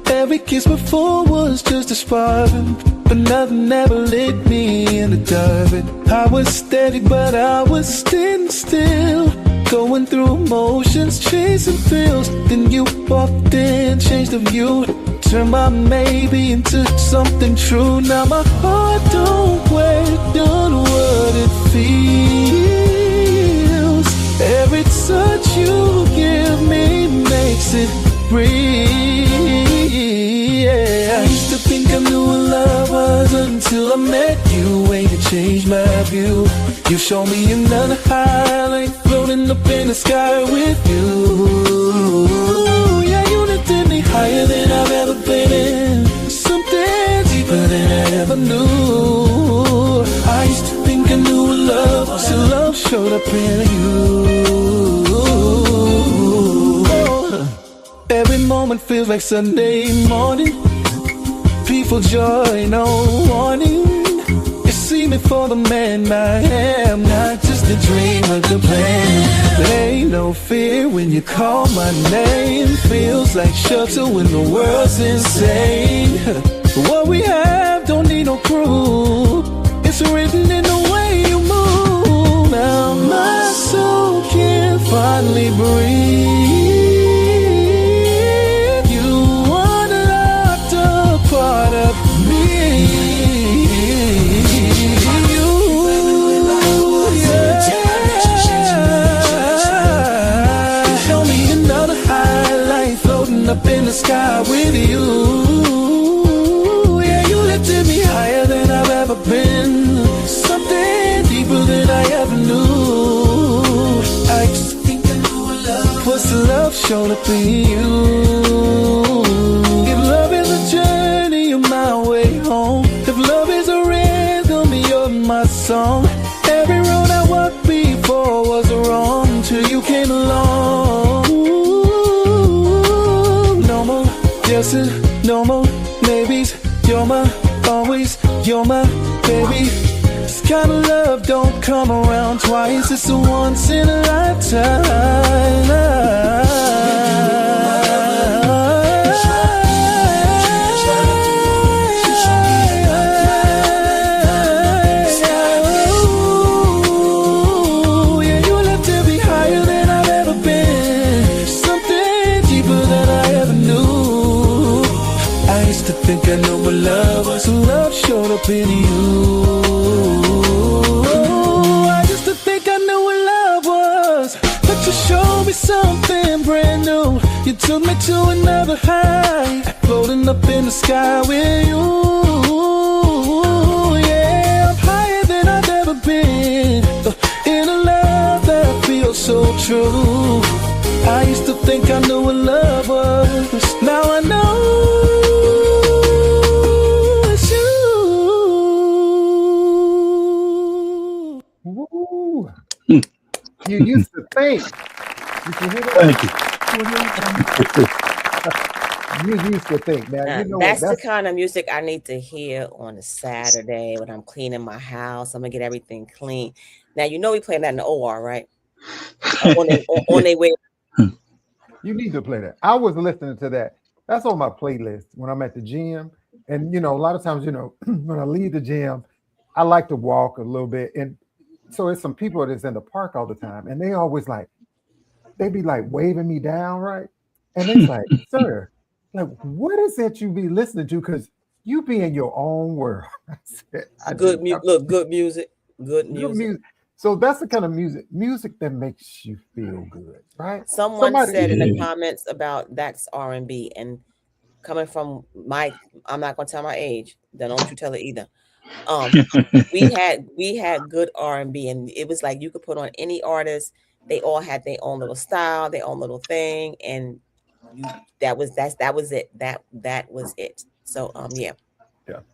Every kiss before was just a sparring, but nothing ever lit me in the dark. I was steady, but I was standing still, going through emotions, chasing thrills. Then you walked in, changed the view, turned my maybe into something true. Now my heart don't wait on what it feels. Every touch you give me makes it real. I used to think I knew what love was until until I met you, and you changed my view. You showed me another high, like floating up in the sky with you. Yeah, you lifted me higher than I've ever been, something deeper than I ever knew. I used to think I knew what love was, till love showed up in you. Every moment feels like Sunday morning, peaceful joy, no warning. You see me for the man I am, not just a dream or the plan. There ain't no fear when you call my name. Feels like shelter when the world's insane. What we have don't need no proof. It's written in the way you move. Now my soul can finally breathe. Part of me, show me another highlight floating up in the sky with you. Yeah, you lifted me higher than I've ever been, something deeper than I ever knew. I just think I knew what love was, the love showed up in you. If love is a journey, you're my way home. If love is a rhythm, you're my song. Every road I walked before was wrong till you came along. No more guessing, no more maybes. You're my always, you're my baby. This kind of love don't come around twice. It's a once in a lifetime. Think I know what love was, so love showed up in you. I used to think I knew what love was, but you showed me something brand new. You took me to another high, floating up in the sky with you. Yeah, I'm higher than I've ever been, in a love that feels so true. I used to think I knew what love was, now I know. You used to think. Did you hear that? Thank you. You used to think. Now, you know that's what? the kind of music I need to hear on a Saturday when I'm cleaning my house. I'm gonna get everything clean. Now you know we playing that in the OR, right? on their way. You need to play that. I was listening to that. That's on my playlist when I'm at the gym. And, a lot of times, when I leave the gym, I like to walk a little bit. And so it's some people that's in the park all the time. And they always they be waving me down, right? And it's like, sir, what is that you be listening to? Because you be in your own world. Good music. So that's the kind of music that makes you feel good, right? Someone said in the comments about that's R&B, and coming from I'm not gonna tell my age. Then don't you tell it either. We had good R&B, and it was like you could put on any artist. They all had their own little style, their own little thing, and that was it. That was it. So yeah,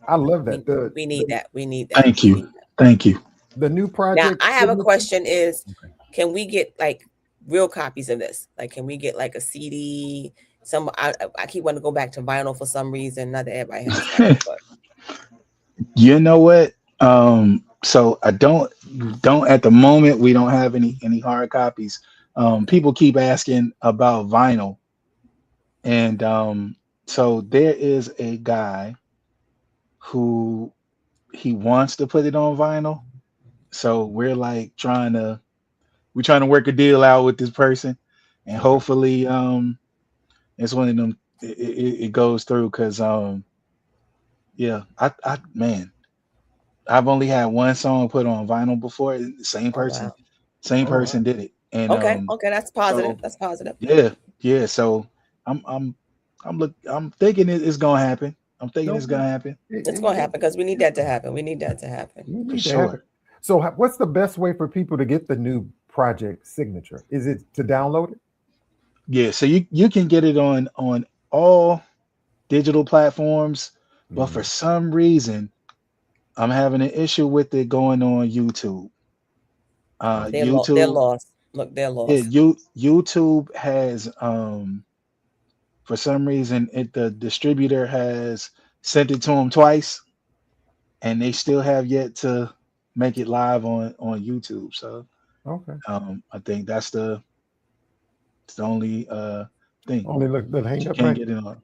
I love that. We need that. Thank you. The new project. Now I have a question: can we get real copies of this? Can we get a CD? I keep wanting to go back to vinyl for some reason. Not that everybody has vinyl, but. You know what? So I don't at the moment, we don't have any hard copies. People keep asking about vinyl. And so there is a guy who he wants to put it on vinyl. So we're trying to work a deal out with this person, and hopefully it's one of them it goes through, because yeah, I've only had one song put on vinyl before. The same person, person did it. And okay, that's positive. That's positive. Yeah. So I'm thinking it's gonna happen. I'm thinking it's gonna happen It's going to happen because we need that to happen. We need that to happen. We for need to have it. sure. So, what's the best way for people to get the new project Signature? Is it to download it? Yeah, so you can get it on all digital platforms, but for some reason I'm having an issue with it going on YouTube. They're YouTube, lost. Look, they're yeah, lost. YouTube has for some reason the distributor has sent it to them twice, and they still have yet to make it live on YouTube. So Okay. I think it's the only thing Only look the hang you up, can't right? get it on.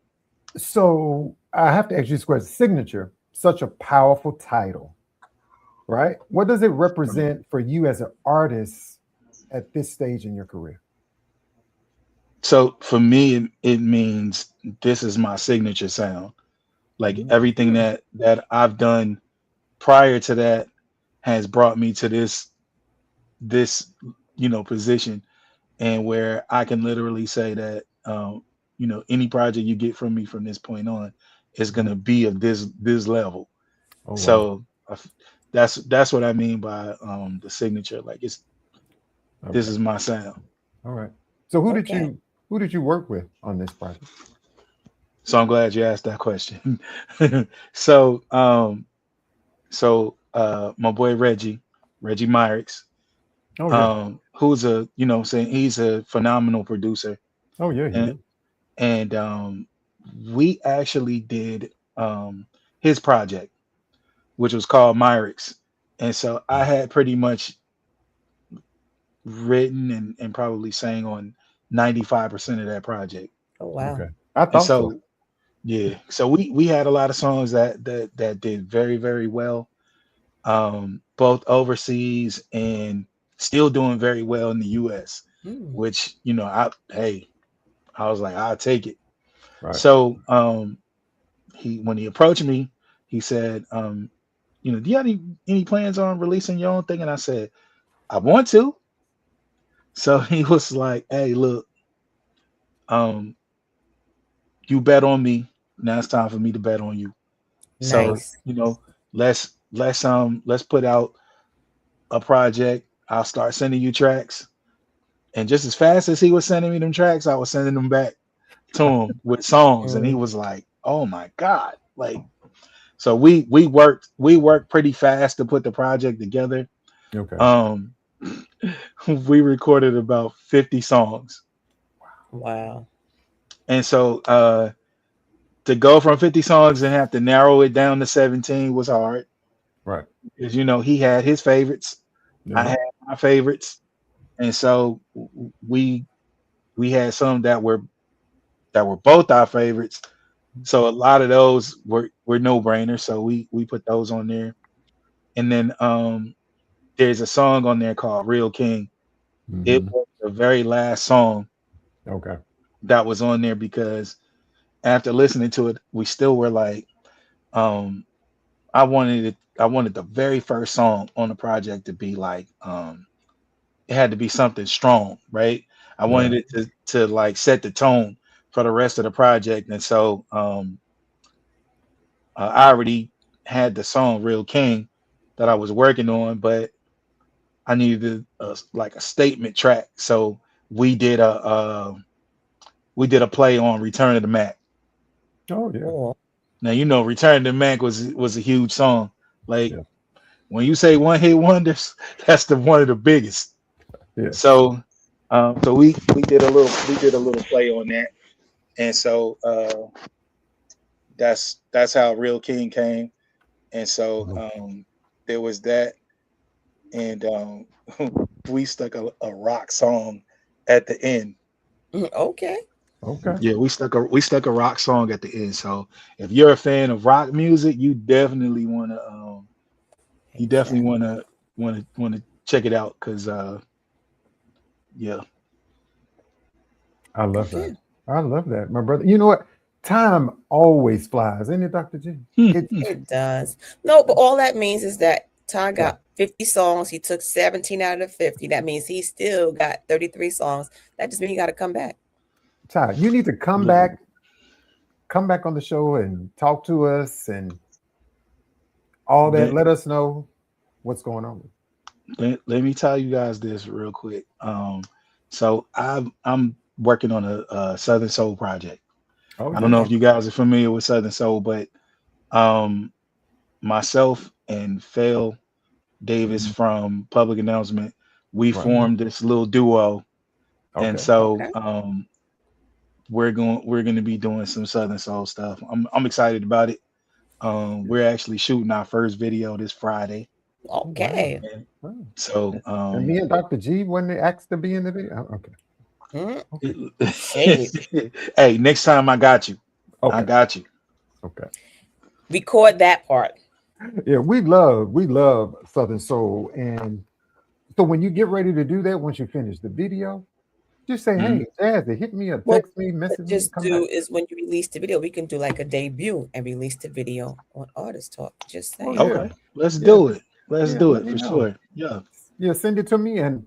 So I have to ask you this question. Signature, such a powerful title, right? What does it represent for you as an artist at this stage in your career? So for me, it means this is my signature sound. Like everything that I've done prior to that has brought me to this position, and where I can literally say that any project you get from me from this point on is gonna be of this level. Oh, wow. So that's what I mean by the signature. Like this Okay. is my sound. All right. So who Okay. did you work with on this project? So I'm glad you asked that question. So my boy Reggie Myrick's, Oh yeah. who's he's a phenomenal producer, Oh yeah, he and is. we actually did his project, which was called Myrick's, and so I had pretty much written and probably sang on 95% of that project. Oh, wow. Okay. I And thought so. so yeah, so we had a lot of songs that did very, very well, both overseas and still doing very well in the US, Mm. which I was like, I'll take it. Right. So when he approached me, he said, do you have any plans on releasing your own thing? And I said, I want to. So he was like, hey, look, you bet on me. Now it's time for me to bet on you. So, Nice. let's put out a project. I'll start sending you tracks. And just as fast as he was sending me them tracks, I was sending them back to him with songs. And he was like, oh my God. Like, so we worked pretty fast to put the project together. Okay. We recorded about 50 songs. Wow. And so to go from 50 songs and have to narrow it down to 17 was hard. Right. Because he had his favorites. I Yeah. had my favorites. And so we had some that were both our favorites. So a lot of those were no-brainers. So we put those on there. And then there's a song on there called Real King. It Mhm. was the very last song Okay. that was on there because after listening to it, we still were like, I wanted the very first song on the project to be like, it had to be something strong, right? I wanted Right. it to like set the tone for the rest of the project. And so I already had the song Real King that I was working on, but I needed like a statement track. So we did a play on Return of the Mac. Oh yeah. Cool. Now Return of the Mac was a huge song. Like Yeah. when you say one hit wonders, that's one of the biggest. Yeah. So we did a little play on that, and so that's how Real King came. And so there was that, and we stuck a rock song at the end. Okay. Okay. Yeah, we stuck a rock song at the end. So if you're a fan of rock music, you definitely want to check it out because yeah. I love Okay. that. I love that, my brother. You know what? Time always flies, isn't it, Dr. G? It does. No, but all that means is that Ty got 50 songs. He took 17 out of the 50. That means he still got 33 songs. That just means he got to come back. Ty, you need to come back come back on the show and talk to us and all that. Let us know what's going on. Let me tell you guys this real quick. So I'm working on a Southern Soul project. I don't know if you guys are familiar with Southern Soul, but myself and Phil Davis from Public Announcement, we formed this little duo, and so we're going to be doing some Southern Soul stuff. I'm excited about it. We're actually shooting our first video this Friday. Okay. So and me and Dr.G when they asked to be in the video. Hey, next time I got you. I got you. Okay. Record that part. Yeah, we love Southern Soul, and so when you get ready to do that, once you finish the video, just say, "Hey, Jazzy, hit me up, text me, message me." Is when you release the video, we can do like a debut and release the video on Artist Talk. Just saying. Okay, let's do it. Let's do it for sure. Yeah, send it to me, and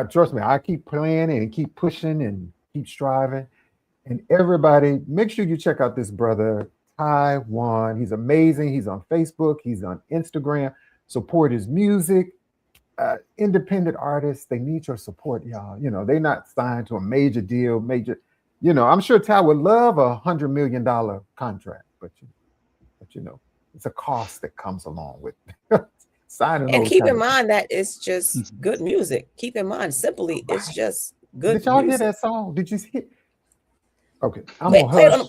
trust me, I keep playing and keep pushing and keep striving. And everybody, make sure you check out this brother, Juan. He's amazing. He's on Facebook. He's on Instagram. Support his music. Independent artists, they need your support, y'all. You know, they're not signed to a major deal, I'm sure Ty would love $100 million contract, but you know, it's a cost that comes along with signing. And keep in mind that it's just good music. Keep in mind, simply, it's just good. Did y'all music. hear that song? Did you hear? Okay, play it on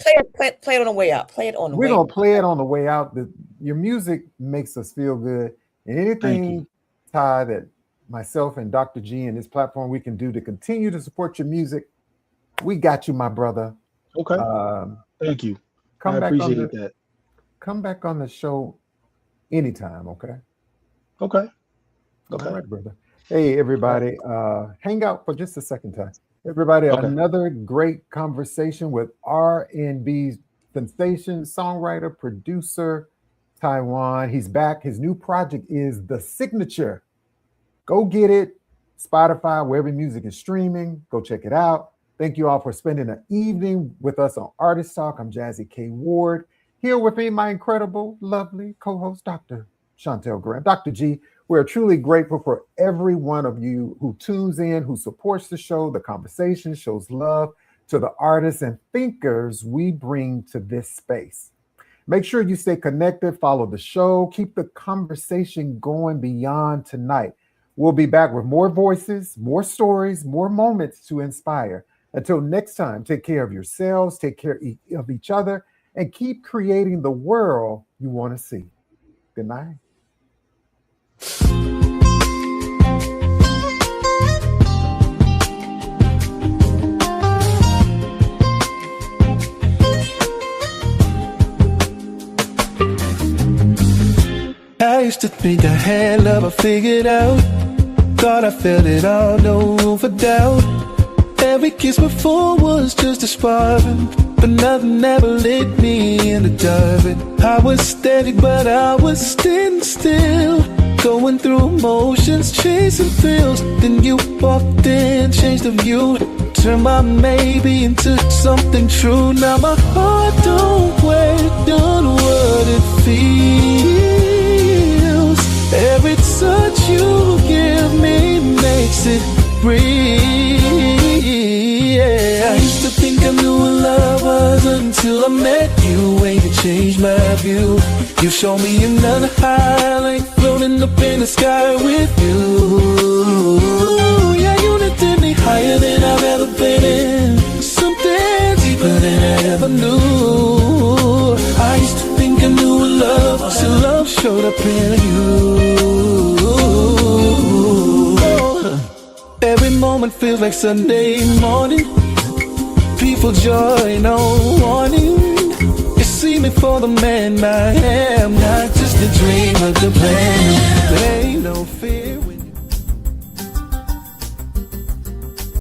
the way out. We're gonna play it on the way out. Your music makes us feel good, and anything, Ty, that myself and Dr. G and this platform we can do to continue to support your music, we got you, my brother. Okay. Thank you. I appreciate that. Come back on the show anytime, okay? Okay. All right, brother. Hey, everybody, hang out for just a second, Ty. Everybody, another great conversation with R&B sensation, songwriter, producer, Juan. He's back. His new project is The Signature. Go get it. Spotify, wherever music is streaming. Go check it out. Thank you all for spending an evening with us on Artist Talk. I'm Jazzie K.Ward. Here with me, my incredible, lovely co-host, Dr. Shontell Graham. Dr. G, we're truly grateful for every one of you who tunes in, who supports the show, the conversation, shows love to the artists and thinkers we bring to this space. Make sure you stay connected, follow the show, keep the conversation going beyond tonight. We'll be back with more voices, more stories, more moments to inspire. Until next time, take care of yourselves, take care of each other, and keep creating the world you want to see. Good night. I used to think I had love, I figured out. Thought I felt it all, no room for doubt. Every kiss before was just a sparring, but nothing ever lit me in the dark. I was steady, but I was standing still, going through emotions, chasing thrills. Then you walked in, changed the view, turned my maybe into something true. Now my heart don't question what it feels. Every touch you give me makes it real. Yeah. I used to think I knew what love was until I met you, and you changed my view. You showed me another high, like floating up in the sky with you. Yeah, you lifted me higher than I've ever been, something deeper than I ever knew. I used to think I knew what love was till love showed up in you. Every moment feels like Sunday morning, peaceful joy, no warning. You see me for the man I am, not just a dream of the plan